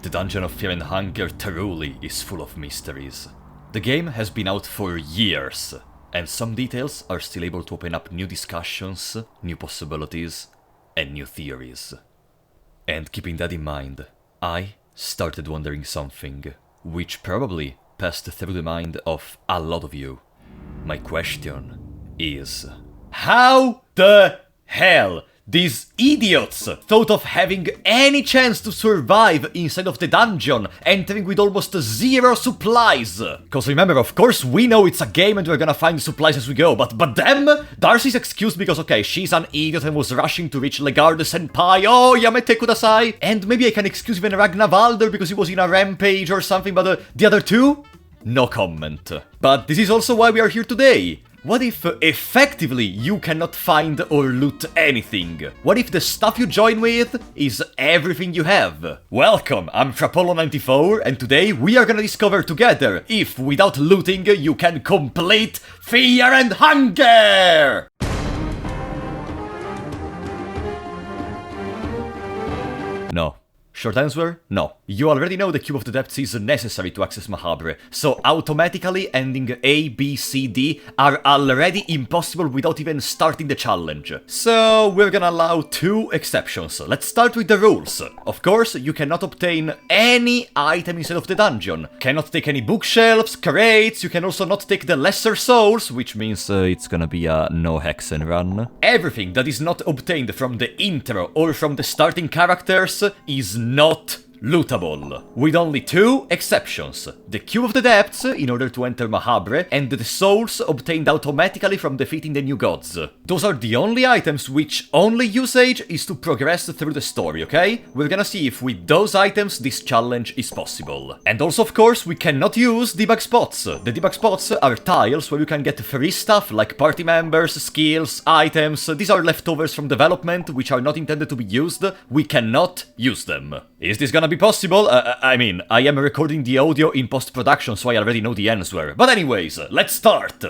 The Dungeon of Fear and Hunger truly is full of mysteries. The game has been out for years, and some details are still able to open up new discussions, new possibilities, and new theories. And keeping that in mind, I started wondering something, which probably passed through the mind of a lot of you. My question is, how the hell these idiots thought of having any chance to survive inside of the dungeon, entering with almost zero supplies? Cause remember, of course we know it's a game and we're gonna find the supplies as we go, but them? Darcy's excuse because okay, she's an idiot and was rushing to reach Legarde Senpai, oh yamete kudasai, and maybe I can excuse even Ragnavalder because he was in a rampage or something, but the other two? No comment. But this is also why we are here today. What if effectively you cannot find or loot anything? What if the stuff you join with is everything you have? Welcome, I'm Frapollo94 and today we are gonna discover together if without looting you can complete Fear and Hunger! No. Short answer? No. You already know the Cube of the Depths is necessary to access Mahabre, so automatically ending A, B, C, D are already impossible without even starting the challenge. So we're gonna allow two exceptions. Let's start with the rules. Of course, you cannot obtain any item inside of the dungeon. Cannot take any bookshelves, crates, you can also not take the lesser souls, which means it's gonna be a no hexen run. Everything that is not obtained from the intro or from the starting characters is not lootable, with only two exceptions. The Cube of the Depths, in order to enter Mahabre, and the souls obtained automatically from defeating the new gods. Those are the only items which only usage is to progress through the story, okay? We're gonna see if with those items this challenge is possible. And also, of course, we cannot use debug spots. The debug spots are tiles where you can get free stuff like party members, skills, items. These are leftovers from development which are not intended to be used. We cannot use them. Is this gonna be possible? I mean, I am recording the audio in post-production, so I already know the answer. But anyways, let's start!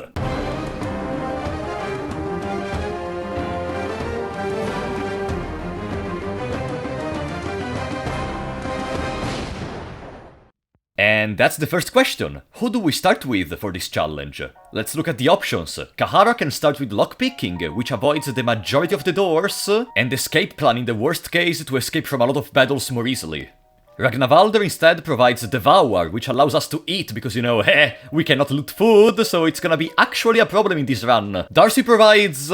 And that's the first question. Who do we start with for this challenge? Let's look at the options. Kahara can start with lockpicking, which avoids the majority of the doors, and escape plan in the worst case to escape from a lot of battles more easily. Ragnavalder instead provides Devour, which allows us to eat, because you know, we cannot loot food, so it's gonna be actually a problem in this run. Darcy provides,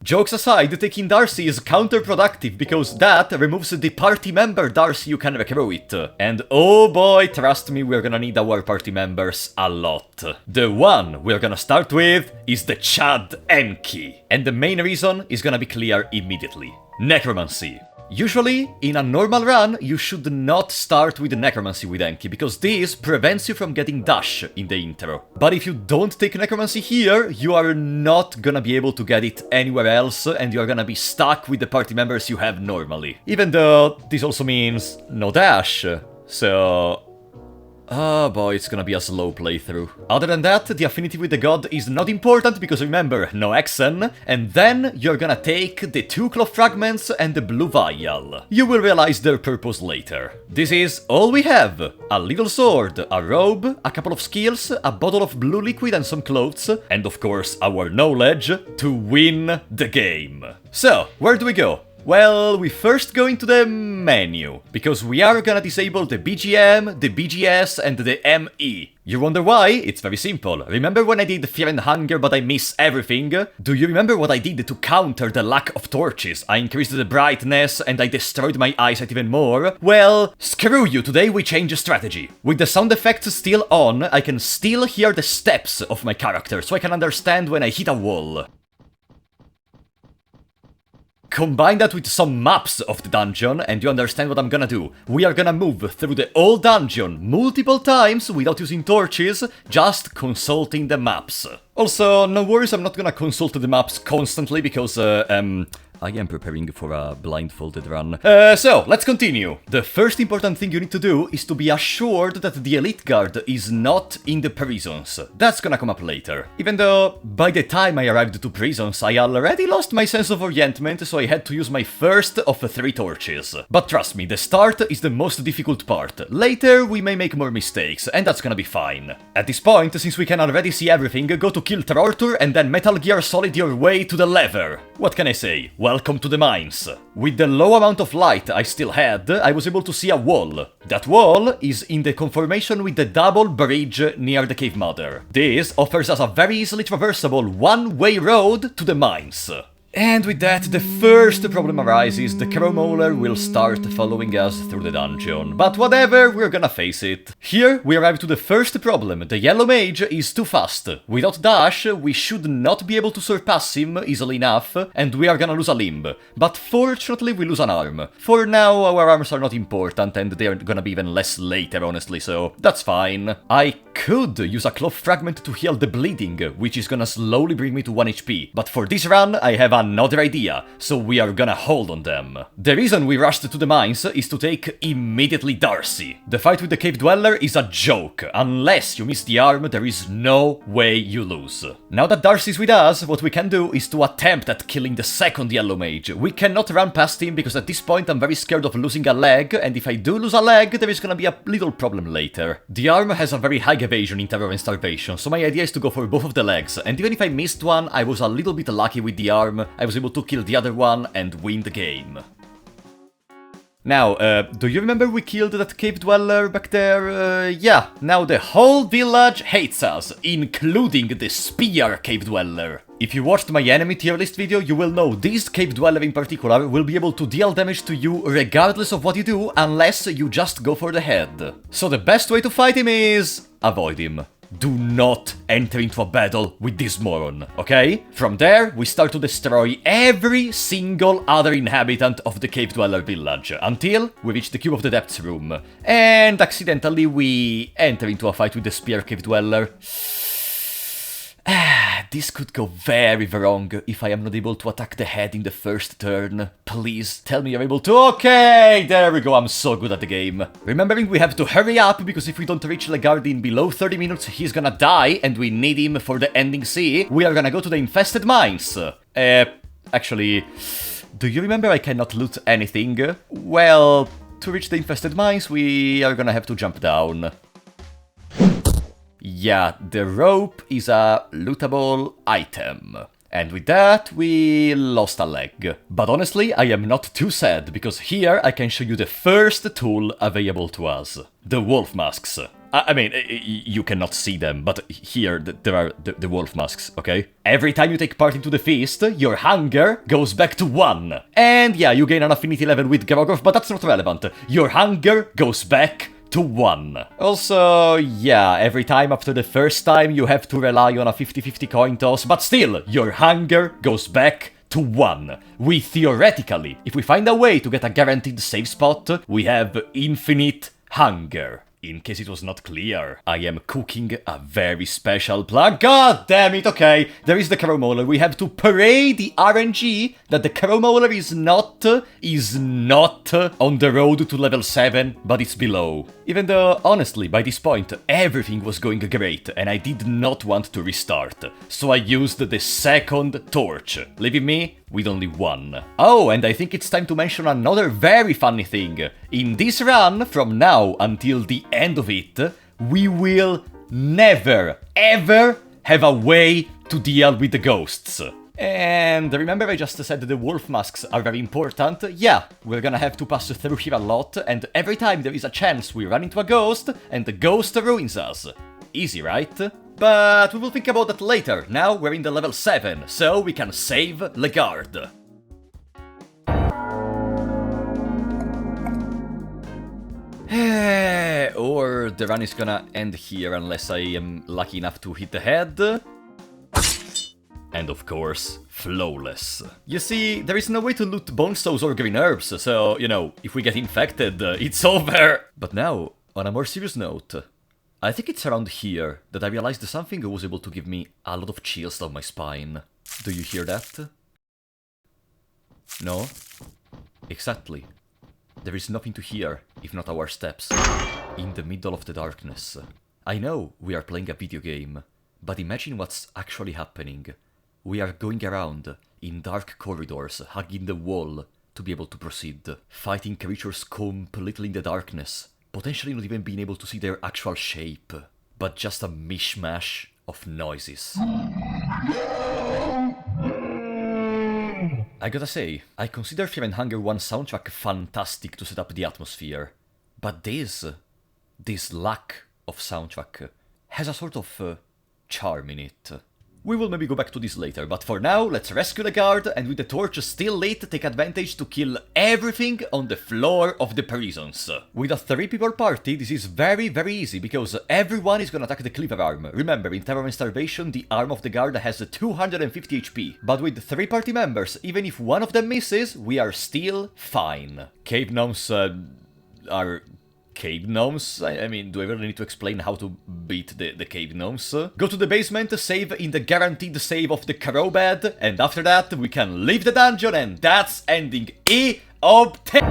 Jokes aside, taking Darcy is counterproductive because that removes the party member Darcy you can recruit. And oh boy, trust me, we're gonna need our party members a lot. The one we're gonna start with is the Chad Enki. And the main reason is gonna be clear immediately. Necromancy. Usually, in a normal run, you should not start with Necromancy with Enki, because this prevents you from getting dash in the intro. But if you don't take Necromancy here, you are not gonna be able to get it anywhere else, and you're gonna be stuck with the party members you have normally. Even though this also means no dash, so... oh boy, it's gonna be a slow playthrough. Other than that, the affinity with the god is not important because remember, no Hexen, and then you're gonna take the two claw fragments and the blue vial. You will realize their purpose later. This is all we have. A little sword, a robe, a couple of skills, a bottle of blue liquid and some clothes, and of course our knowledge to win the game. So, where do we go? Well, we first go into the menu, because we are gonna disable the BGM, the BGS, and the ME. You wonder why? It's very simple. Remember when I did Fear and Hunger but I miss everything? Do you remember what I did to counter the lack of torches? I increased the brightness and I destroyed my eyesight even more? Well, screw you, today we change strategy. With the sound effects still on, I can still hear the steps of my character, so I can understand when I hit a wall. Combine that with some maps of the dungeon, and you understand what I'm gonna do. We are gonna move through the old dungeon multiple times without using torches, just consulting the maps. Also, no worries, I'm not gonna consult the maps constantly because, I am preparing for a blindfolded run. So, let's continue. The first important thing you need to do is to be assured that the Elite Guard is not in the prisons. That's gonna come up later. Even though, by the time I arrived to prisons, I already lost my sense of orientment, so I had to use my first of 3 torches. But trust me, the start is the most difficult part. Later, we may make more mistakes, and that's gonna be fine. At this point, since we can already see everything, go to kill Trortur and then Metal Gear Solid your way to the lever. What can I say? Welcome to the mines. With the low amount of light I still had, I was able to see a wall. That wall is in the conformation with the double bridge near the Cave Mother. This offers us a very easily traversable one-way road to the mines. And with that, the first problem arises. The Crow Mauler will start following us through the dungeon. But whatever, we're gonna face it. Here, we arrive to the first problem. The Yellow Mage is too fast. Without dash, we should not be able to surpass him easily enough, and we are gonna lose a limb. But fortunately, we lose an arm. For now, our arms are not important, and they're gonna be even less later, honestly, so that's fine. I could use a Cloth Fragment to heal the bleeding, which is gonna slowly bring me to 1 HP. But for this run, I have another idea, so we are gonna hold on them. The reason we rushed to the mines is to take immediately Darcy. The fight with the Cave Dweller is a joke. Unless you miss the arm, there is no way you lose. Now that Darcy's with us, what we can do is to attempt at killing the second Yellow Mage. We cannot run past him because at this point I'm very scared of losing a leg, and if I do lose a leg, there is gonna be a little problem later. The arm has a very high evasion in Terror and Starvation, so my idea is to go for both of the legs, and even if I missed one, I was a little bit lucky with the arm. I was able to kill the other one and win the game. Now, do you remember we killed that Cave Dweller back there? Yeah, now the whole village hates us, including the Spear Cave Dweller. If you watched my enemy tier list video, you will know this Cave Dweller in particular will be able to deal damage to you regardless of what you do, unless you just go for the head. So the best way to fight him is avoid him. Do not enter into a battle with this moron, okay? From there, we start to destroy every single other inhabitant of the Cave Dweller village, until we reach the Cube of the Depths room. And accidentally, we enter into a fight with the Spear Cave Dweller. This could go very wrong if I am not able to attack the head in the first turn. Please, tell me you're able to. Okay, there we go, I'm so good at the game. Remembering we have to hurry up, because if we don't reach Legard in below 30 minutes, he's gonna die, and we need him for the ending C. We are gonna go to the infested mines. Actually, do you remember I cannot loot anything? Well, to reach the infested mines, we are gonna have to jump down. Yeah, the rope is a lootable item. And with that, we lost a leg. But honestly, I am not too sad, because here I can show you the first tool available to us. The wolf masks. I mean, you cannot see them, but here there are the wolf masks, okay? Every time you take part into the feast, your hunger goes back to 1. And yeah, you gain an affinity level with Garogorf, but that's not relevant. Your hunger goes back to 1. Also, yeah, every time after the first time you have to rely on a 50-50 coin toss, but still, your hunger goes back to 1. We theoretically, if we find a way to get a guaranteed save spot, we have infinite hunger. In case it was not clear, I am cooking a very special plan. God damn it, okay. There is the Crow Mauler. We have to parade the RNG that the Crow Mauler is not on the road to level 7, but it's below. Even though, honestly, by this point, everything was going great, and I did not want to restart. So I used the second torch, leaving me with only 1. Oh, and I think it's time to mention another very funny thing. In this run, from now until the end of it, we will never, ever have a way to deal with the ghosts. And remember I just said the wolf masks are very important? Yeah, we're gonna have to pass through here a lot, and every time there is a chance we run into a ghost, and the ghost ruins us. Easy, right? But we will think about that later. Now we're in the level 7, so we can save Legard. Or the run is gonna end here unless I am lucky enough to hit the head. And of course, flawless. You see, there is no way to loot bone stones or green herbs, so, you know, if we get infected, it's over! But now, on a more serious note, I think it's around here that I realized something was able to give me a lot of chills down my spine. Do you hear that? No? Exactly. There is nothing to hear, if not our steps. In the middle of the darkness. I know we are playing a video game, but imagine what's actually happening. We are going around in dark corridors, hugging the wall to be able to proceed, fighting creatures completely in the darkness, potentially not even being able to see their actual shape, but just a mishmash of noises. I gotta say, I consider Fear and Hunger 1 soundtrack fantastic to set up the atmosphere, but this lack of soundtrack has a sort of charm in it. We will maybe go back to this later, but for now, let's rescue the guard and with the torch still lit, take advantage to kill everything on the floor of the prisons. With a 3-people party, this is very easy, because everyone is gonna attack the cleaver arm. Remember, in Terror and Starvation, the arm of the guard has 250 HP. But with 3 party members, even if one of them misses, we are still fine. Cave gnomes are... Cave gnomes? I mean, do I really need to explain how to beat the cave gnomes? Go to the basement, save in the guaranteed save of the crow bed, and after that we can leave the dungeon, and that's ending E obtained!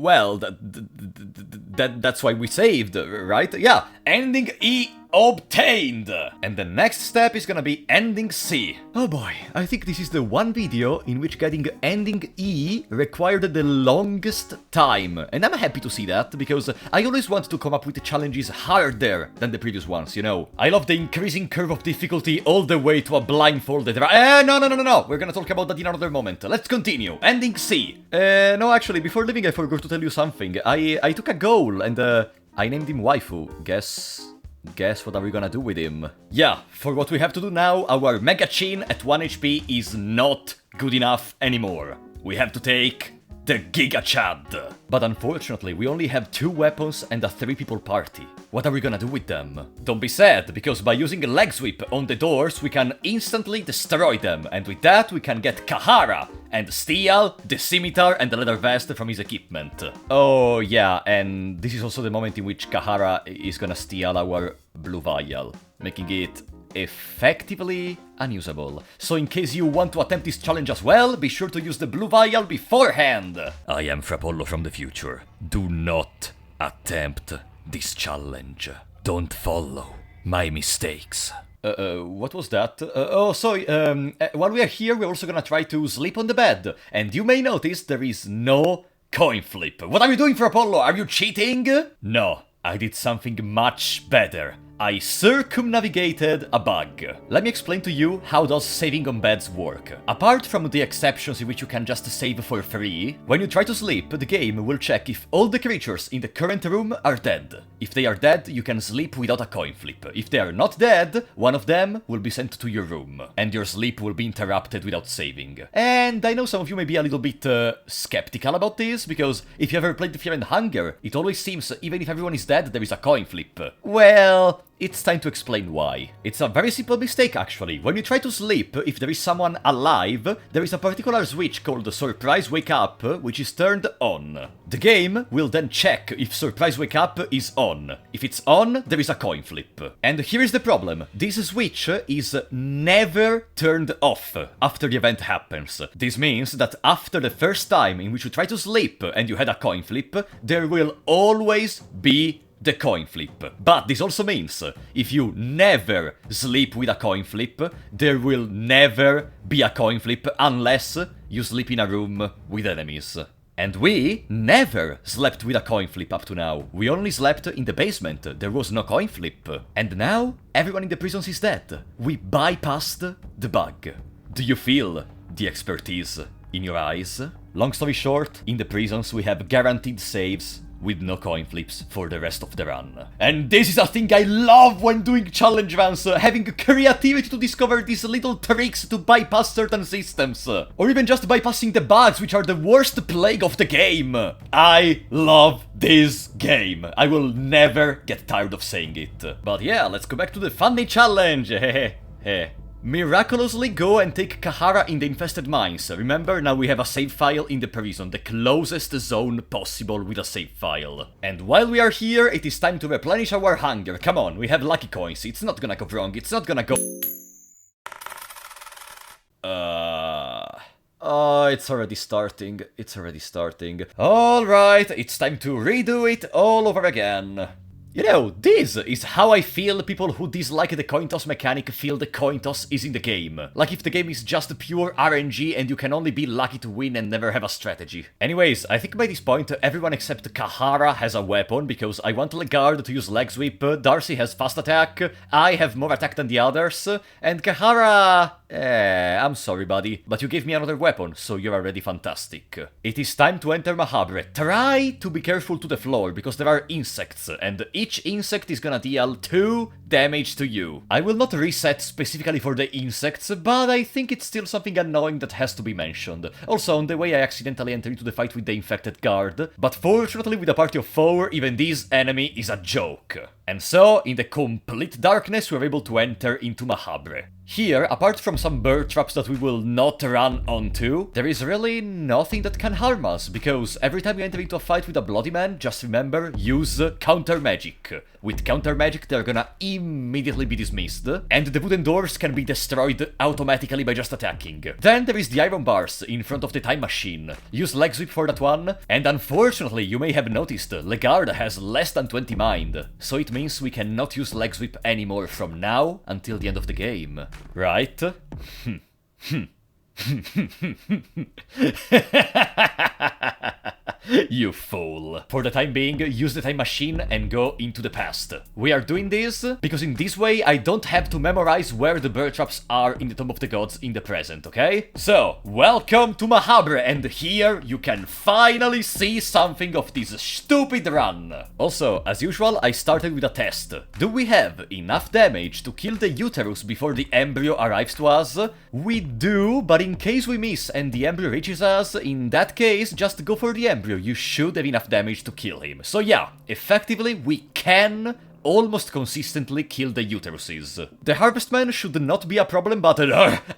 Well, that's why we saved, right? Yeah, ending E obtained! And the next step is gonna be ending C. Oh boy, I think this is the one video in which getting ending E required the longest time. And I'm happy to see that, because I always want to come up with challenges harder than the previous ones, you know? I love the increasing curve of difficulty all the way to a blindfolded... No, we're gonna talk about that in another moment. Let's continue. Ending C. No, actually, before leaving I forgot to tell you something. I took a goal and I named him Waifu. Guess what are we gonna do with him? Yeah, for what we have to do now, our Mega Chin at 1 HP is not good enough anymore. We have to take the Giga Chad. But unfortunately, we only have 2 weapons and a 3-people party. What are we gonna do with them? Don't be sad, because by using a leg sweep on the doors, we can instantly destroy them, and with that we can get Kahara and steal the scimitar and the leather vest from his equipment. Oh yeah, and this is also the moment in which Kahara is gonna steal our blue vial, making it effectively unusable. So in case you want to attempt this challenge as well, be sure to use the blue vial beforehand. I am Frappollo from the future. Do not attempt this challenge. Don't follow my mistakes. What was that? While we are here, we're also gonna try to sleep on the bed. And you may notice there is no coin flip. What are you doing, Frappollo? Are you cheating? No, I did something much better. I circumnavigated a bug. Let me explain to you how does saving on beds work. Apart from the exceptions in which you can just save for free, when you try to sleep, the game will check if all the creatures in the current room are dead. If they are dead, you can sleep without a coin flip. If they are not dead, one of them will be sent to your room, and your sleep will be interrupted without saving. And I know some of you may be a little bit skeptical about this, because if you ever played Fear and Hunger, it always seems even if everyone is dead, there is a coin flip. Well, it's time to explain why. It's a very simple mistake, actually. When you try to sleep, if there is someone alive, there is a particular switch called Surprise Wake Up, which is turned on. The game will then check if Surprise Wake Up is on. If it's on, there is a coin flip. And here is the problem. This switch is never turned off after the event happens. This means that after the first time in which you try to sleep and you had a coin flip, there will always be the coin flip. But this also means, if you never sleep with a coin flip, there will never be a coin flip unless you sleep in a room with enemies. And we never slept with a coin flip up to now. We only slept in the basement, there was no coin flip. And now, everyone in the prisons is dead. We bypassed the bug. Do you feel the expertise in your eyes? Long story short, in the prisons we have guaranteed saves, with no coin flips for the rest of the run. And this is a thing I love when doing challenge runs, having creativity to discover these little tricks to bypass certain systems. Or even just bypassing the bugs, which are the worst plague of the game. I love this game. I will never get tired of saying it. But yeah, let's go back to the funny challenge. Miraculously go and take Kahara in the infested mines. Remember, now we have a save file in the prison, the closest zone possible with a save file. And while we are here, it is time to replenish our hunger. Come on, we have lucky coins. It's not gonna go wrong. It's not gonna go... Oh, it's already starting. It's already starting. Alright, it's time to redo it all over again. You know, this is how I feel people who dislike the coin toss mechanic feel the coin toss is in the game. Like if the game is just pure RNG and you can only be lucky to win and never have a strategy. Anyways, I think by this point everyone except Kahara has a weapon because I want Legard to use leg sweep, Darcy has fast attack, I have more attack than the others, and Kahara... I'm sorry buddy, but you gave me another weapon, so you're already fantastic. It is time to enter Mahabre. Try to be careful to the floor, because there are insects, and each insect is gonna deal 2 damage to you. I will not reset specifically for the insects, but I think it's still something annoying that has to be mentioned. Also, on the way I accidentally entered into the fight with the infected guard, but fortunately with a party of 4, even this enemy is a joke. And so, in the complete darkness, we're able to enter into Mahabre. Here, apart from some bird traps that we will not run onto, there is really nothing that can harm us, because every time you enter into a fight with a bloody man, just remember, use counter magic. With counter magic, they're gonna immediately be dismissed, and the wooden doors can be destroyed automatically by just attacking. Then there is the iron bars in front of the time machine. Use leg sweep for that one, and unfortunately, you may have noticed, Legard has less than 20 mind, so it means we cannot use leg sweep anymore from now until the end of the game. Right? You fool. For the time being, use the time machine and go into the past. We are doing this because in this way I don't have to memorize where the bird traps are in the Tomb of the Gods in the present, okay? So, welcome to Mahabre, and here you can finally see something of this stupid run. Also, as usual, I started with a test. Do we have enough damage to kill the uterus before the embryo arrives to us? We do, but in case we miss and the embryo reaches us, in that case, just go for the embryo. You should have enough damage to kill him. So yeah, effectively we can almost consistently kill the uteruses. The Harvestman should not be a problem, but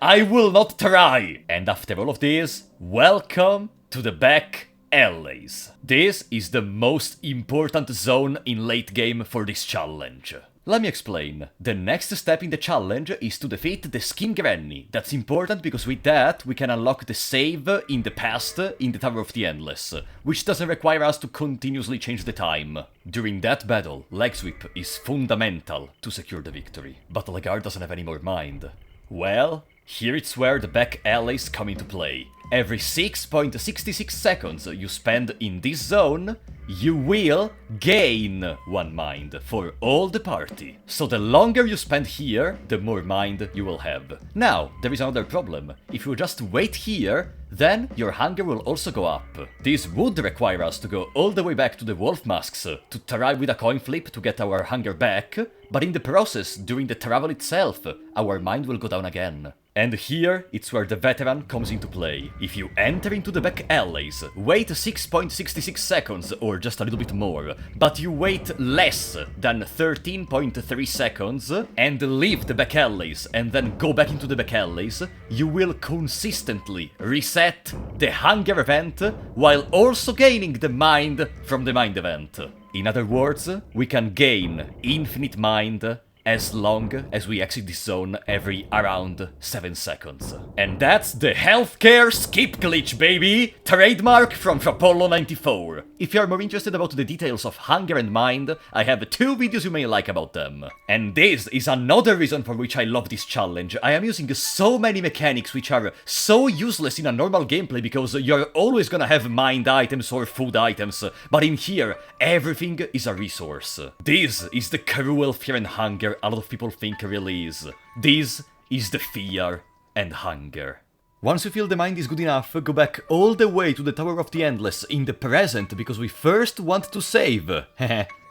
I will not try! And after all of this, welcome to the back alleys. This is the most important zone in late game for this challenge. Let me explain. The next step in the challenge is to defeat the Skin Granny. That's important because with that we can unlock the save in the past in the Tower of the Endless, which doesn't require us to continuously change the time. During that battle, leg sweep is fundamental to secure the victory. But Legard doesn't have any more mind. Well, here it's where the back alleys come into play. Every 6.66 seconds you spend in this zone, you will gain 1 mind for all the party. So the longer you spend here, the more mind you will have. Now, there is another problem. If you just wait here, then your hunger will also go up. This would require us to go all the way back to the wolf masks to try with a coin flip to get our hunger back, but in the process, during the travel itself, our mind will go down again. And here, it's where the veteran comes into play. If you enter into the back alleys, wait 6.66 seconds or just a little bit more, but you wait less than 13.3 seconds and leave the back alleys and then go back into the back alleys, you will consistently reset the hunger event while also gaining the mind from the mind event. In other words, we can gain infinite mind as long as we exit this zone every around 7 seconds. And that's the healthcare skip glitch, baby! Trademark from Apollo94. If you are more interested about the details of hunger and mind, I have 2 videos you may like about them. And this is another reason for which I love this challenge. I am using so many mechanics which are so useless in a normal gameplay because you're always gonna have mind items or food items, but in here, everything is a resource. This is the cruel fear and hunger a lot of people think really is. This is the fear and hunger. Once you feel the mind is good enough, go back all the way to the Tower of the Endless in the present, because we first want to save.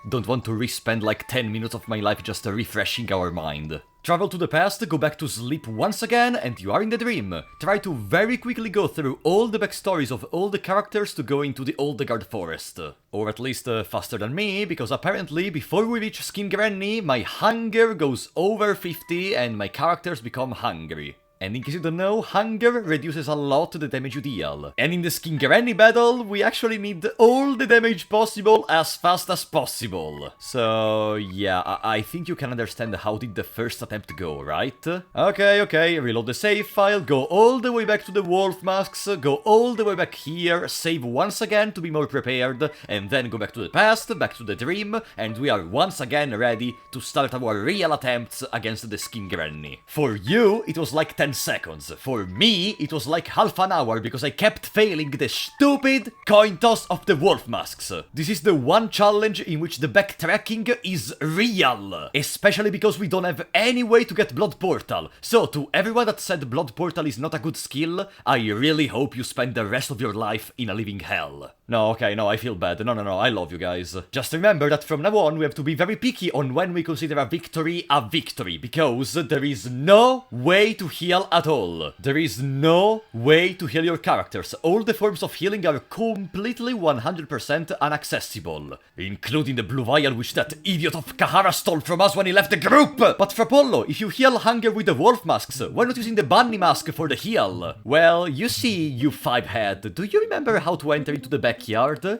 Don't want to re-spend like 10 minutes of my life just refreshing our mind. Travel to the past, go back to sleep once again, and you are in the dream. Try to very quickly go through all the backstories of all the characters to go into the Oldegard Forest. Or at least faster than me, because apparently before we reach Skin Granny, my hunger goes over 50 and my characters become hungry. And in case you don't know, hunger reduces a lot the damage you deal. And in the Skin Granny battle, we actually need all the damage possible as fast as possible. So yeah, I think you can understand how did the first attempt go, right? Okay, reload the save file, go all the way back to the wolf masks, go all the way back here, save once again to be more prepared, and then go back to the past, back to the dream, and we are once again ready to start our real attempts against the Skin Granny. For you, it was like 10 seconds. For me, it was like half an hour because I kept failing the stupid coin toss of the wolf masks. This is the one challenge in which the backtracking is real, especially because we don't have any way to get Blood Portal. So to everyone that said Blood Portal is not a good skill, I really hope you spend the rest of your life in a living hell. No, okay, no, I feel bad. No, I love you guys. Just remember that from now on we have to be very picky on when we consider a victory, because there is no way to heal at all. There is no way to heal your characters. All the forms of healing are completely 100% inaccessible, including the blue vial which that idiot of Kahara stole from us when he left the group! But Frapollo, if you heal hunger with the wolf masks, why not using the bunny mask for the heal? Well, you see, you 5-head, do you remember how to enter into the backyard?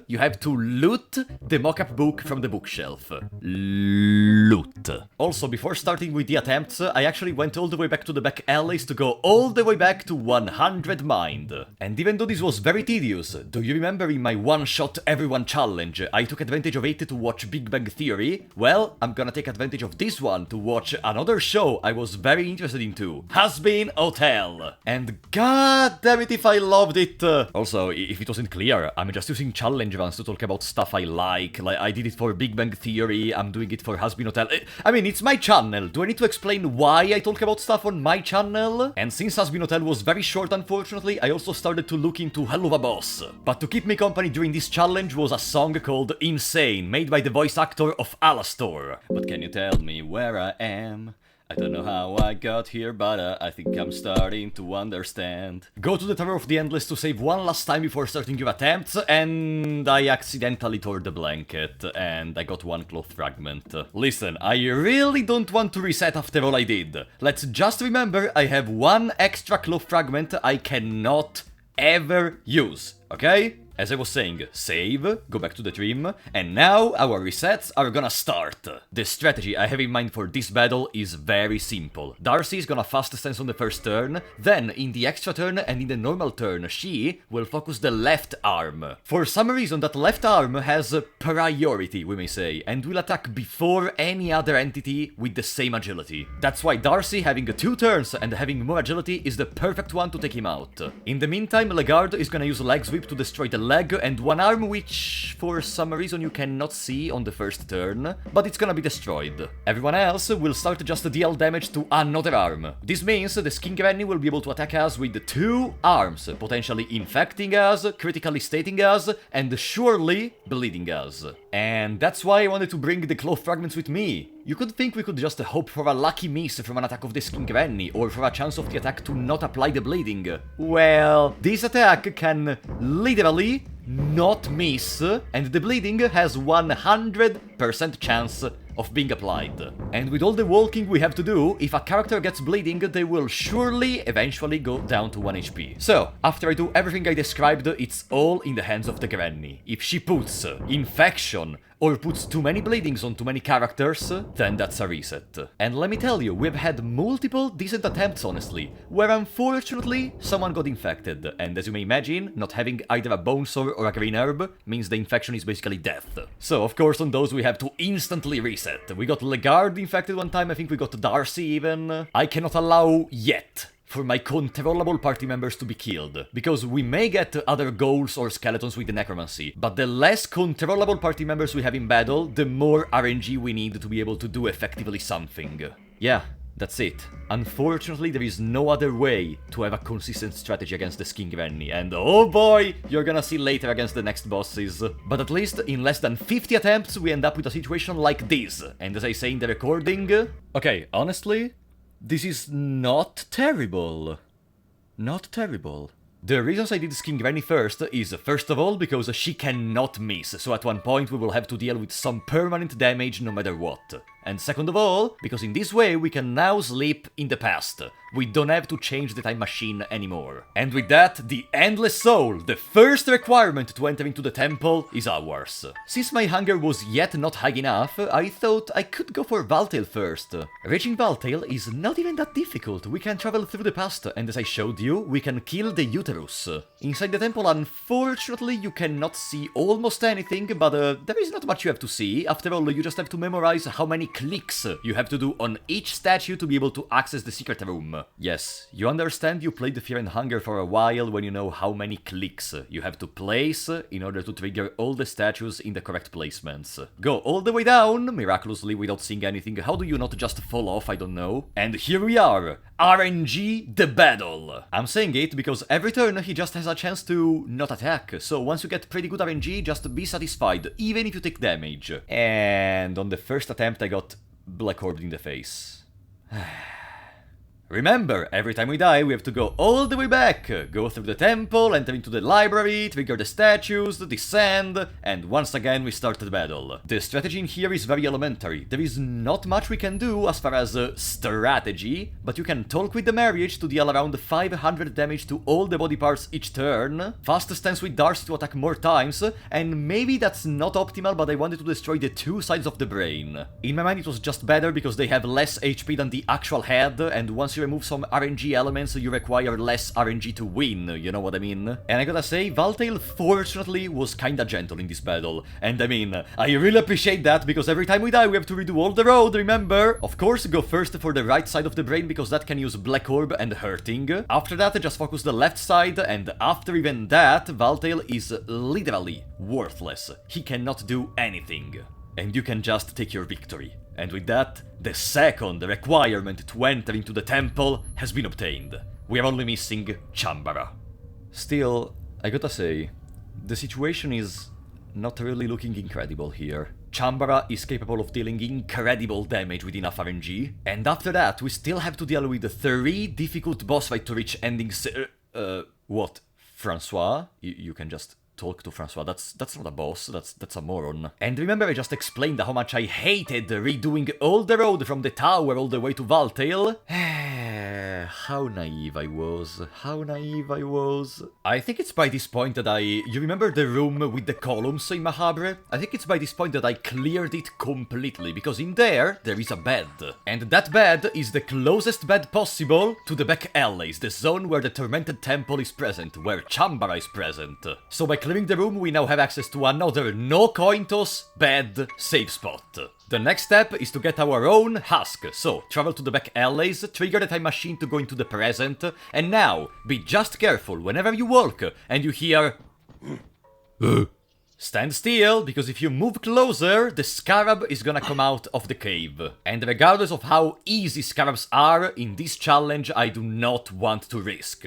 You have to loot the mock-up book from the bookshelf. Loot. Also, before starting with the attempts, I actually went all the way back to the back alleys to go all the way back to 100 Mind. And even though this was very tedious, do you remember in my one-shot everyone challenge, I took advantage of it to watch Big Bang Theory? Well, I'm gonna take advantage of this one to watch another show I was very interested in too. Hazbin Hotel. And god damn it if I loved it! Also, if it wasn't clear, I'm just using challenge runs to talk about stuff I like I did it for Big Bang Theory, I'm doing it for Hazbin Hotel. I mean, it's my channel, do I need to explain why I talk about stuff on my channel? And since Hazbin Hotel was very short unfortunately, I also started to look into Helluva Boss. But to keep me company during this challenge was a song called Insane, made by the voice actor of Alastor. But can you tell me where I am? I don't know how I got here, but I think I'm starting to understand. Go to the Tower of the Endless to save one last time before starting your attempts, and I accidentally tore the blanket, and I got one cloth fragment. Listen, I really don't want to reset after all I did. Let's just remember I have one extra cloth fragment I cannot ever use, okay? As I was saying, save, go back to the dream, and now our resets are gonna start. The strategy I have in mind for this battle is very simple. Darcy is gonna fast stance on the first turn, then in the extra turn and in the normal turn she will focus the left arm. For some reason that left arm has priority, we may say, and will attack before any other entity with the same agility. That's why Darcy having 2 turns and having more agility is the perfect one to take him out. In the meantime, Legard is gonna use Leg Sweep to destroy the leg and one arm, which for some reason you cannot see on the first turn, but it's gonna be destroyed. Everyone else will start just to deal damage to another arm. This means the Skin Granny will be able to attack us with 2 arms, potentially infecting us, critically stating us, and surely bleeding us. And that's why I wanted to bring the cloth fragments with me. You could think we could just hope for a lucky miss from an attack of the Skin Granny, or for a chance of the attack to not apply the bleeding. Well, this attack can literally not miss, and the bleeding has 100% chance of being applied. And with all the walking we have to do, if a character gets bleeding, they will surely eventually go down to 1 HP. So, after I do everything I described, it's all in the hands of the Granny. If she puts infection, or puts too many bleedings on too many characters, then that's a reset. And let me tell you, we've had multiple decent attempts honestly, where unfortunately someone got infected, and as you may imagine, not having either a Bonesaw or a green herb means the infection is basically death. So of course on those we have to instantly reset. We got Legard infected one time, I think we got Darcy even. I cannot allow yet for my controllable party members to be killed, because we may get other goals or skeletons with the necromancy, but the less controllable party members we have in battle, the more RNG we need to be able to do effectively something. Yeah, that's it. Unfortunately, there is no other way to have a consistent strategy against the Skin Granny, and oh boy, you're gonna see later against the next bosses. But at least in less than 50 attempts we end up with a situation like this, and as I say in the recording... Okay, honestly, This is not terrible. Not terrible. The reasons I did Skin Granny first is, first of all, because she cannot miss, so at one point we will have to deal with some permanent damage no matter what. And second of all, because in this way we can now sleep in the past. We don't have to change the time machine anymore. And with that, the Endless Soul, the first requirement to enter into the temple, is ours. Since my hunger was yet not high enough, I thought I could go for Valtail first. Reaching Valtail is not even that difficult. We can travel through the past, and as I showed you, we can kill the Uterus. Inside the temple, unfortunately, you cannot see almost anything, but there is not much you have to see. After all, you just have to memorize how many clicks you have to do on each statue to be able to access the secret room. Yes, you understand you played Fear and Hunger for a while when you know how many clicks you have to place in order to trigger all the statues in the correct placements. Go all the way down, miraculously without seeing anything. How do you not just fall off? I don't know. And here we are, RNG the battle. I'm saying it because every turn he just has a chance to not attack, so once you get pretty good RNG, just be satisfied, even if you take damage. And on the first attempt I got Black Orbed in the face. Remember, every time we die, we have to go all the way back, go through the temple, enter into the library, trigger the statues, descend, and once again we start the battle. The strategy in here is very elementary. There is not much we can do as far as strategy, but you can talk with the Marriage to deal around 500 damage to all the body parts each turn, fast stance with Darcy to attack more times, and maybe that's not optimal, but I wanted to destroy the two sides of the brain. In my mind it was just better because they have less HP than the actual head, and once you remove some RNG elements, you require less RNG to win, you know what I mean? And I gotta say, Valtail fortunately was kinda gentle in this battle, and I mean, I really appreciate that, because every time we die we have to redo all the road, remember? Of course, go first for the right side of the brain, because that can use Black Orb and Hurting. After that, just focus the left side, and after even that, Valtail is literally worthless. He cannot do anything. And you can just take your victory. And with that, the second requirement to enter into the temple has been obtained. We are only missing Chambara. Still, I gotta say, the situation is not really looking incredible here. Chambara is capable of dealing incredible damage with enough RNG, and after that we still have to deal with 3 difficult boss fights to reach endings. What? Francois? You can just talk to Francois. That's not a boss, that's a moron. And remember I just explained how much I hated redoing all the road from the tower all the way to Valtail? How naive I was. How naive I was. I think it's by this point that You remember the room with the columns in Mahabre? I think it's by this point that I cleared it completely, because in there is a bed. And that bed is the closest bed possible to the back alleys, the zone where the Tormented Temple is present, where Chambara is present. So by clearing the room, we now have access to another no coin toss bed save spot. The next step is to get our own husk, so travel to the back alleys, trigger the time machine to go into the present, and now, be just careful whenever you walk and you hear... Stand still, because if you move closer, the scarab is gonna come out of the cave. And regardless of how easy scarabs are, in this challenge I do not want to risk.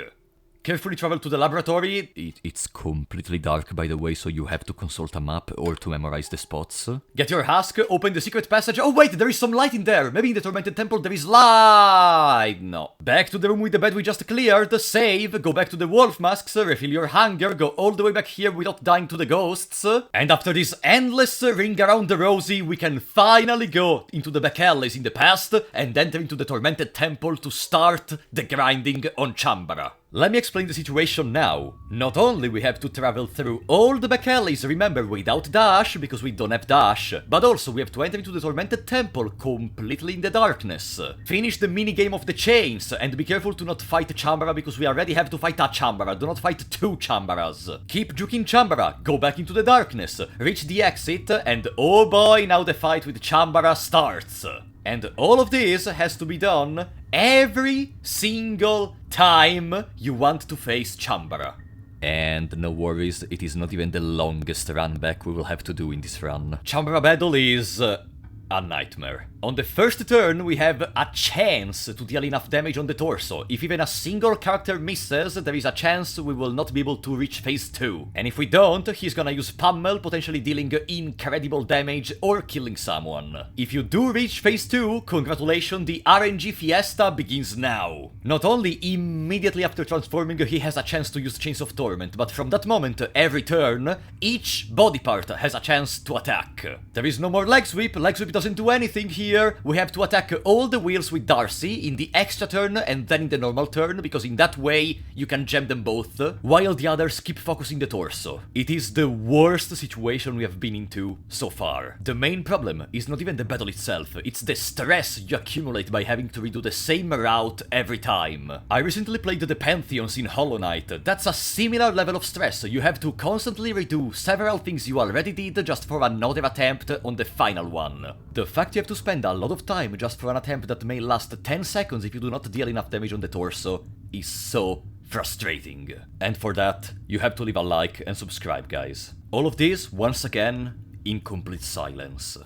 Carefully travel to the laboratory. It's completely dark, by the way, so you have to consult a map or to memorize the spots. Get your husk, open the secret passage. Oh wait, there is some light in there. Maybe in the Tormented Temple there is light. No. Back to the room with the bed we just cleared. Save, go back to the wolf masks, refill your hunger, go all the way back here without dying to the ghosts. And after this endless ring around the rosy, we can finally go into the back alleys in the past and enter into the Tormented Temple to start the grinding on Chambara. Let me explain the situation now. Not only we have to travel through all the back alleys, remember, without dash, because we don't have dash, but also we have to enter into the Tormented Temple completely in the darkness. Finish the minigame of the chains, and be careful to not fight Chambara, because we already have to fight a Chambara, do not fight 2 Chambaras. Keep juking Chambara, go back into the darkness, reach the exit, and oh boy, now the fight with Chambara starts. And all of this has to be done every single time you want to face Chambara. And no worries, it is not even the longest run back we will have to do in this run. Chambara battle is a nightmare. On the first turn, we have a chance to deal enough damage on the torso. If even a single character misses, there is a chance we will not be able to reach phase 2. And if we don't, he's gonna use Pummel, potentially dealing incredible damage or killing someone. If you do reach phase 2, congratulations, the RNG fiesta begins now. Not only immediately after transforming, he has a chance to use Chains of Torment, but from that moment, every turn, each body part has a chance to attack. There is no more Leg Sweep doesn't do anything here. We have to attack all the wheels with Darcy in the extra turn and then in the normal turn, because in that way you can gem them both, while the others keep focusing the torso. It is the worst situation we have been into so far. The main problem is not even the battle itself, it's the stress you accumulate by having to redo the same route every time. I recently played the Pantheons in Hollow Knight. That's a similar level of stress. You have to constantly redo several things you already did just for another attempt on the final one. The fact you have to spend a lot of time just for an attempt that may last 10 seconds if you do not deal enough damage on the torso is so frustrating. And for that, you have to leave a like and subscribe, guys. All of this, once again, in complete silence.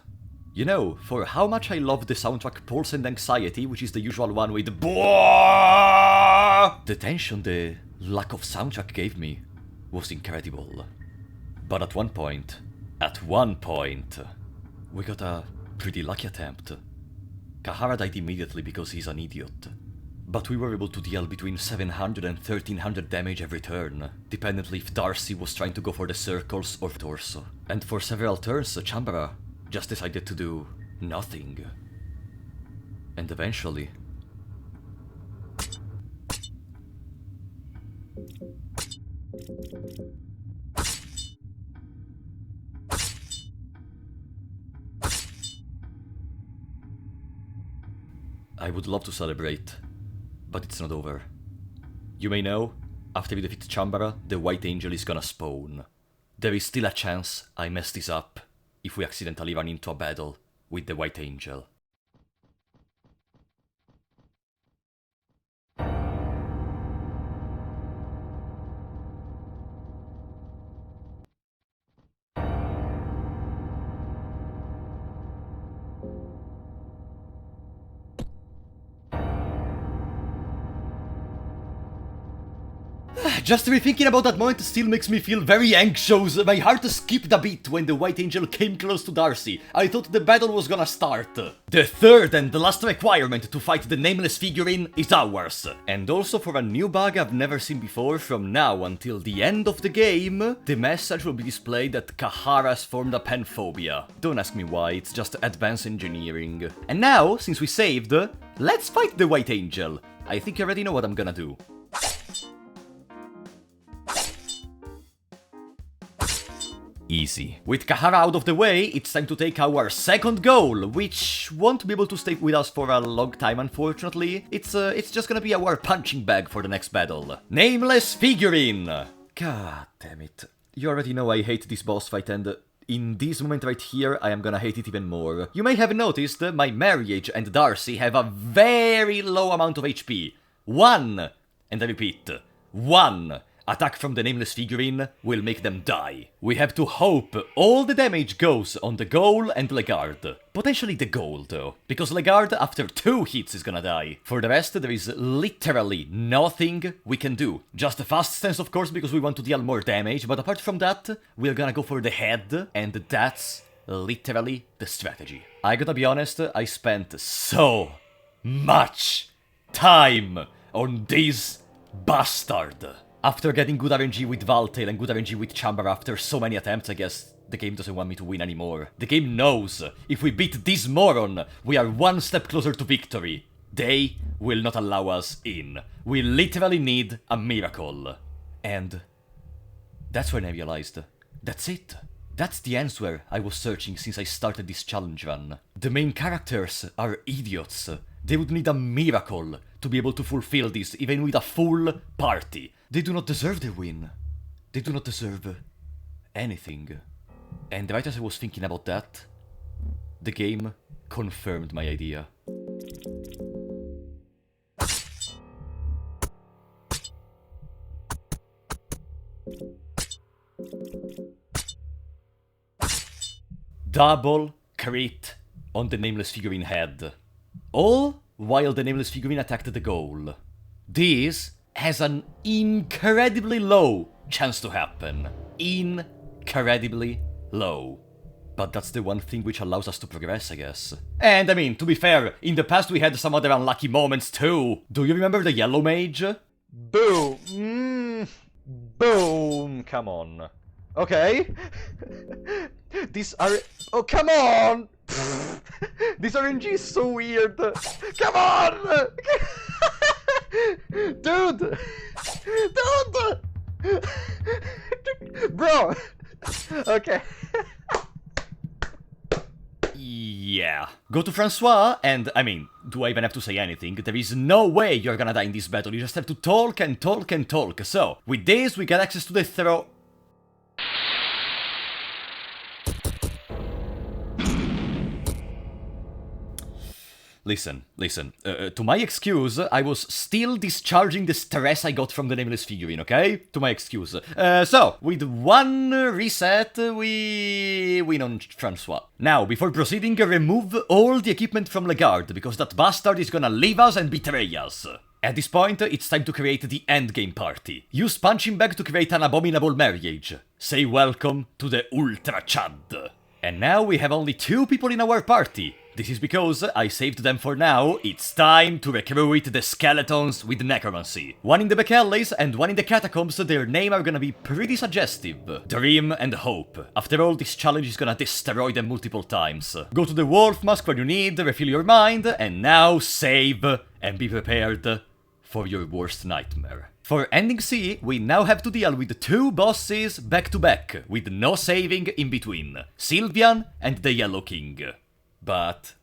You know, for how much I love the soundtrack Pulse and Anxiety, which is the usual one with the tension the lack of soundtrack gave me was incredible. But at one point, we got a pretty lucky attempt. Kahara died immediately because he's an idiot. But we were able to deal between 700 and 1300 damage every turn, dependently if Darcy was trying to go for the circles or torso. And for several turns, Chambara just decided to do nothing. And eventually... I would love to celebrate, but it's not over. You may know, after we defeat Chambara, the White Angel is gonna spawn. There is still a chance I mess this up if we accidentally run into a battle with the White Angel. Just rethinking about that moment still makes me feel very anxious. My heart skipped a beat when the White Angel came close to Darcy. I thought the battle was gonna start. The third and the last requirement to fight the nameless figurine is ours. And also for a new bug I've never seen before, from now until the end of the game, the message will be displayed that Kahara's formed a panphobia. Don't ask me why, it's just advanced engineering. And now, since we saved, let's fight the White Angel. I think you already know what I'm gonna do. Easy. With Kahara out of the way, it's time to take our second goal, which won't be able to stay with us for a long time, unfortunately. It's just gonna be our punching bag for the next battle. Nameless Figurine! God damn it. You already know I hate this boss fight, and in this moment right here, I am gonna hate it even more. You may have noticed my Marriage and Darcy have a very low amount of HP. 1! And I repeat, 1! Attack from the Nameless Figurine will make them die. We have to hope all the damage goes on the Ghoul and Legard. Potentially the Ghoul, though, because Legard after 2 hits is gonna die. For the rest, there is literally nothing we can do. Just a fast stance, of course, because we want to deal more damage, but apart from that, we're gonna go for the head, and that's literally the strategy. I gotta be honest, I spent so much time on this bastard. After getting good RNG with Valtail and good RNG with Chambara after so many attempts, I guess the game doesn't want me to win anymore. The game knows if we beat this moron, we are one step closer to victory. They will not allow us in. We literally need a miracle. And that's when I realized, that's it. That's the answer I was searching since I started this challenge run. The main characters are idiots. They would need a miracle to be able to fulfill this, even with a full party. They do not deserve the win. They do not deserve anything. And right as I was thinking about that, the game confirmed my idea. Double crit on the nameless figurine head. All while the nameless figurine attacked the goal. This has an incredibly low chance to happen. Incredibly low. But that's the one thing which allows us to progress, I guess. And I mean, to be fair, in the past we had some other unlucky moments too. Do you remember the yellow mage? Boom! Boom! Come on. Okay. This oh, come on! This RNG is so weird. Come on! Dude! Dude! Bro! Okay. Yeah. Go to Francois, and I mean, do I even have to say anything? There is no way you're gonna die in this battle, you just have to talk and talk and talk. So, with this, we get access to the throw. Listen. To my excuse, I was still discharging the stress I got from the nameless figurine, okay? To my excuse. So, with one reset, we win on Francois. Now, before proceeding, remove all the equipment from Legard, because that bastard is gonna leave us and betray us. At this point, it's time to create the endgame party. Use punching bag to create an abominable marriage. Say welcome to the Ultra Chad. And now we have only 2 people in our party. This is because I saved them for now. It's time to recruit the skeletons with necromancy. One in the back alleys and one in the catacombs, their name are gonna be pretty suggestive. Dream and Hope. After all, this challenge is gonna destroy them multiple times. Go to the wolf mask when you need, refill your mind, and now save and be prepared for your worst nightmare. For Ending C, we now have to deal with 2 bosses back to back, with no saving in between. Sylvian and the Yellow King. But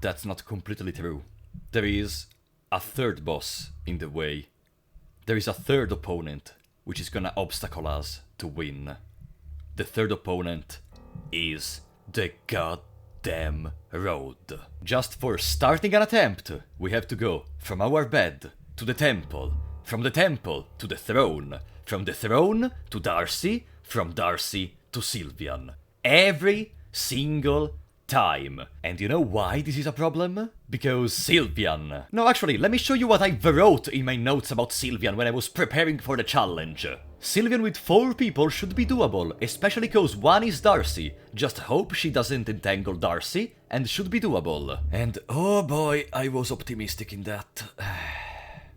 that's not completely true. There is a 3rd boss in the way. There is a 3rd opponent which is gonna obstacle us to win. The 3rd opponent is the goddamn road. Just for starting an attempt, we have to go from our bed to the temple, from the temple to the throne, from the throne to Darcy, from Darcy to Sylvian. Every single time. And you know why this is a problem? Because Sylvian. No, actually, let me show you what I wrote in my notes about Sylvian when I was preparing for the challenge. Sylvian with 4 people should be doable, especially cause one is Darcy. Just hope she doesn't entangle Darcy, and should be doable. And oh boy, I was optimistic in that.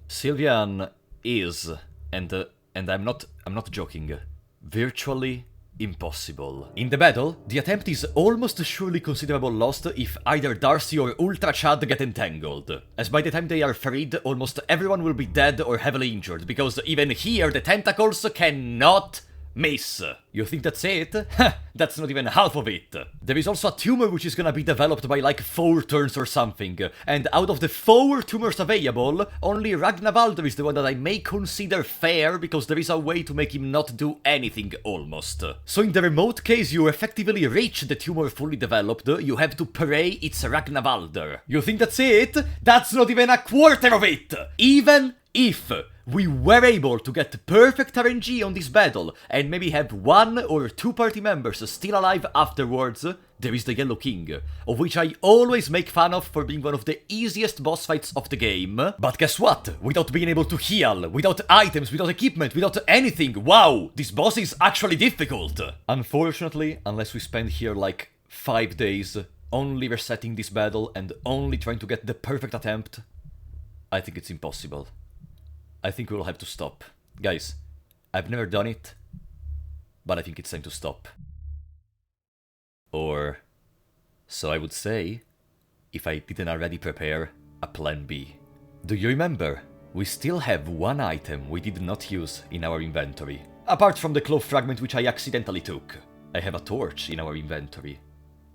Sylvian is, and I'm not joking, virtually impossible. In the battle, the attempt is almost surely considerable lost if either Darcy or Ultra Chad get entangled, as by the time they are freed, almost everyone will be dead or heavily injured, because even here the tentacles cannot miss. You think that's it? That's not even half of it. There is also a tumor which is gonna be developed by like 4 turns or something, and out of the 4 tumors available, only Ragnavaldr is the one that I may consider fair, because there is a way to make him not do anything almost. So in the remote case you effectively reach the tumor fully developed, you have to pray it's Ragnavaldr. You think that's it? That's not even a quarter of it! Even if we were able to get perfect RNG on this battle, and maybe have 1 or 2 party members still alive afterwards, there is the Yellow King, of which I always make fun of for being one of the easiest boss fights of the game. But guess what? Without being able to heal, without items, without equipment, without anything, wow, this boss is actually difficult! Unfortunately, unless we spend here like 5 days only resetting this battle and only trying to get the perfect attempt, I think it's impossible. I think we'll have to stop. Guys, I've never done it, but I think it's time to stop. Or so I would say, if I didn't already prepare a plan B. Do you remember? We still have 1 item we did not use in our inventory. Apart from the claw fragment which I accidentally took. I have a torch in our inventory.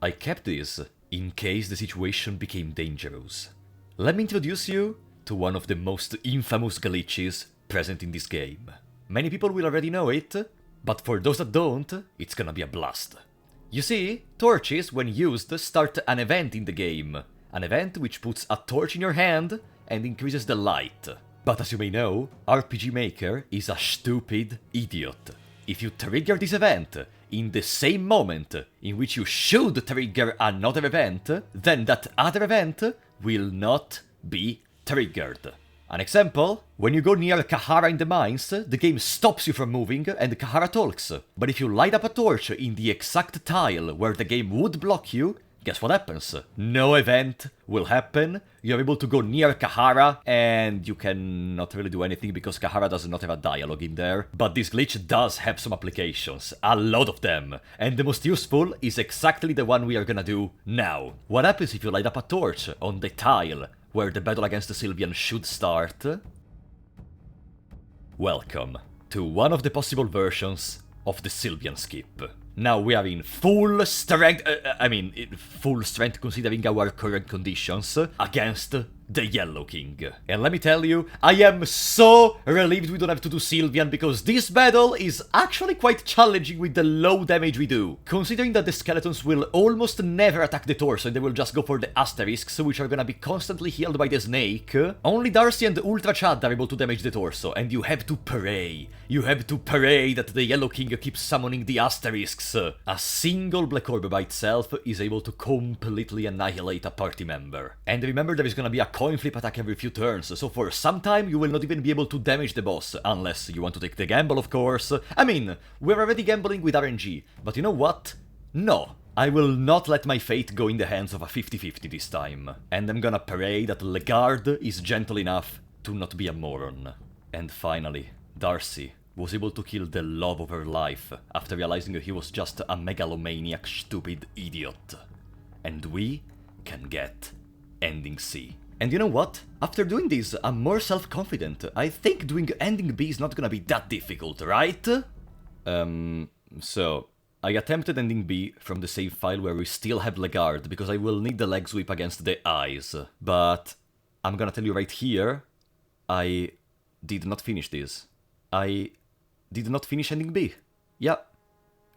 I kept this in case the situation became dangerous. Let me introduce you to one of the most infamous glitches present in this game. Many people will already know it, but for those that don't, it's gonna be a blast. You see, torches, when used, start an event in the game. An event which puts a torch in your hand and increases the light. But as you may know, RPG Maker is a stupid idiot. If you trigger this event, in the same moment in which you should trigger another event, then that other event will not be triggered. An example, when you go near Kahara in the mines, the game stops you from moving and Kahara talks. But if you light up a torch in the exact tile where the game would block you, guess what happens? No event will happen, you're able to go near Kahara, and you cannot really do anything because Kahara does not have a dialogue in there. But this glitch does have some applications, a lot of them, and the most useful is exactly the one we are gonna do now. What happens if you light up a torch on the tile where the battle against the Sylvian should start? Welcome to one of the possible versions of the Sylvian skip. Now we are in full strength, full strength considering our current conditions, against the Yellow King. And let me tell you, I am so relieved we don't have to do Sylvian, because this battle is actually quite challenging with the low damage we do. Considering that the skeletons will almost never attack the torso and they will just go for the asterisks, which are gonna be constantly healed by the snake, only Darcy and Ultra Chad are able to damage the torso, and you have to pray. You have to pray that the Yellow King keeps summoning the asterisks. A single Black Orb by itself is able to completely annihilate a party member. And remember, there is gonna be a coin flip attack every few turns, so for some time you will not even be able to damage the boss, unless you want to take the gamble, of course. I mean, we're already gambling with RNG, but you know what? No. I will not let my fate go in the hands of a 50-50 this time. And I'm gonna pray that Legard is gentle enough to not be a moron. And finally, Darcy was able to kill the love of her life after realizing he was just a megalomaniac stupid idiot. And we can get Ending C. And you know what? After doing this, I'm more self-confident. I think doing Ending B is not gonna be that difficult, right? So I attempted Ending B from the save file where we still have Legard, because I will need the leg sweep against the eyes. But I'm gonna tell you right here, I did not finish this. I did not finish Ending B. Yeah.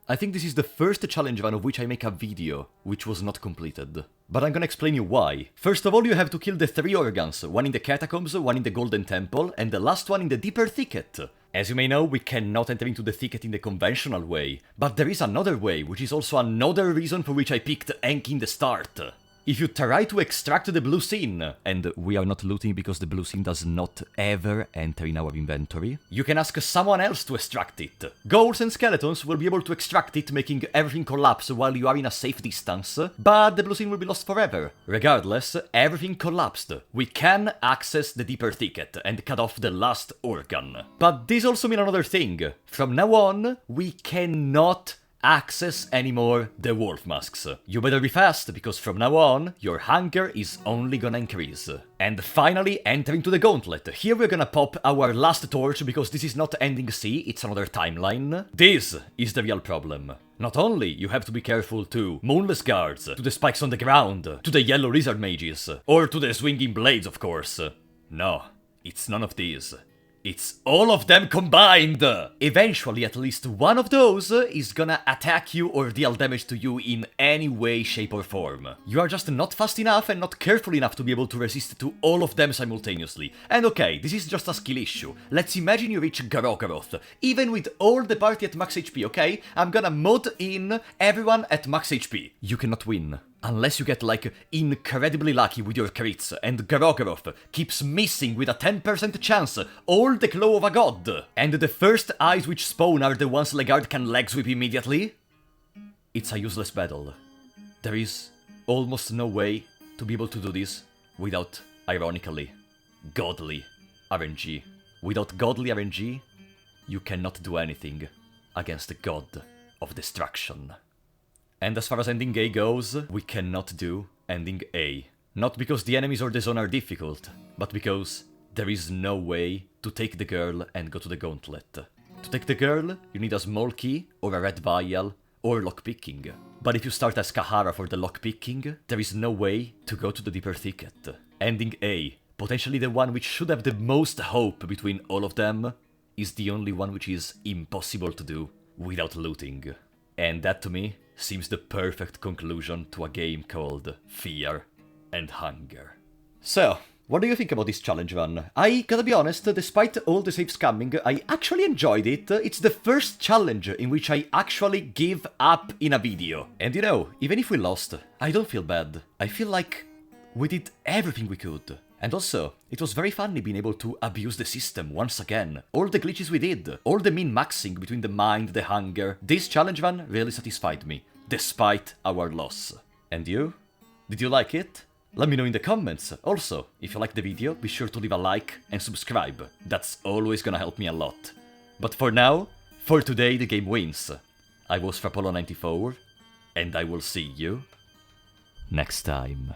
I think this is the first challenge run of which I make a video, which was not completed. But I'm gonna explain you why. First of all, you have to kill the 3 organs, one in the catacombs, one in the Golden Temple, and the last one in the Deeper Thicket. As you may know, we cannot enter into the thicket in the conventional way, but there is another way, which is also another reason for which I picked Enki in the start. If you try to extract the blue scene, and we are not looting because the blue scene does not ever enter in our inventory, you can ask someone else to extract it. Ghouls and skeletons will be able to extract it, making everything collapse while you are in a safe distance, but the blue scene will be lost forever. Regardless, everything collapsed. We can access the Deeper Thicket and cut off the last organ. But this also means another thing. From now on, we cannot access anymore the wolf masks. You better be fast, because from now on, your hunger is only gonna increase. And finally, entering to the gauntlet. Here we're gonna pop our last torch, because this is not Ending C, it's another timeline. This is the real problem. Not only you have to be careful to Moonless Guards, to the spikes on the ground, to the yellow lizard mages, or to the swinging blades, of course. No, it's none of these. It's all of them combined! Eventually, at least one of those is gonna attack you or deal damage to you in any way, shape or form. You are just not fast enough and not careful enough to be able to resist to all of them simultaneously. And okay, this is just a skill issue. Let's imagine you reach Garokoroth, even with all the party at max HP, okay? I'm gonna mod in everyone at max HP. You cannot win. Unless you get, like, incredibly lucky with your crits, and Garokoroth keeps missing with a 10% chance all the glow of a god, and the first eyes which spawn are the ones Legard can leg sweep immediately. It's a useless battle. There is almost no way to be able to do this without, ironically, godly RNG. Without godly RNG, you cannot do anything against the god of destruction. And as far as Ending A goes, we cannot do Ending A. Not because the enemies or the zone are difficult, but because there is no way to take the girl and go to the gauntlet. To take the girl, you need a small key, or a red vial, or lockpicking. But if you start as Kahara for the lockpicking, there is no way to go to the Deeper Thicket. Ending A, potentially the one which should have the most hope between all of them, is the only one which is impossible to do without looting. And that to me seems the perfect conclusion to a game called Fear and Hunger. So, What do you think about this challenge run? I gotta be honest, despite all the saves coming, I actually enjoyed it. It's the first challenge in which I actually give up in a video. And you know, even if we lost, I don't feel bad. I feel like we did everything we could. And also, it was very funny being able to abuse the system once again. All the glitches we did, all the min-maxing between the mind, the hunger. This challenge run really satisfied me, despite our loss. And you? Did you like it? Let me know in the comments. Also, if you liked the video, be sure to leave a like and subscribe. That's always gonna help me a lot. But for now, for today the game wins. I was Frapollo94, and I will see you next time.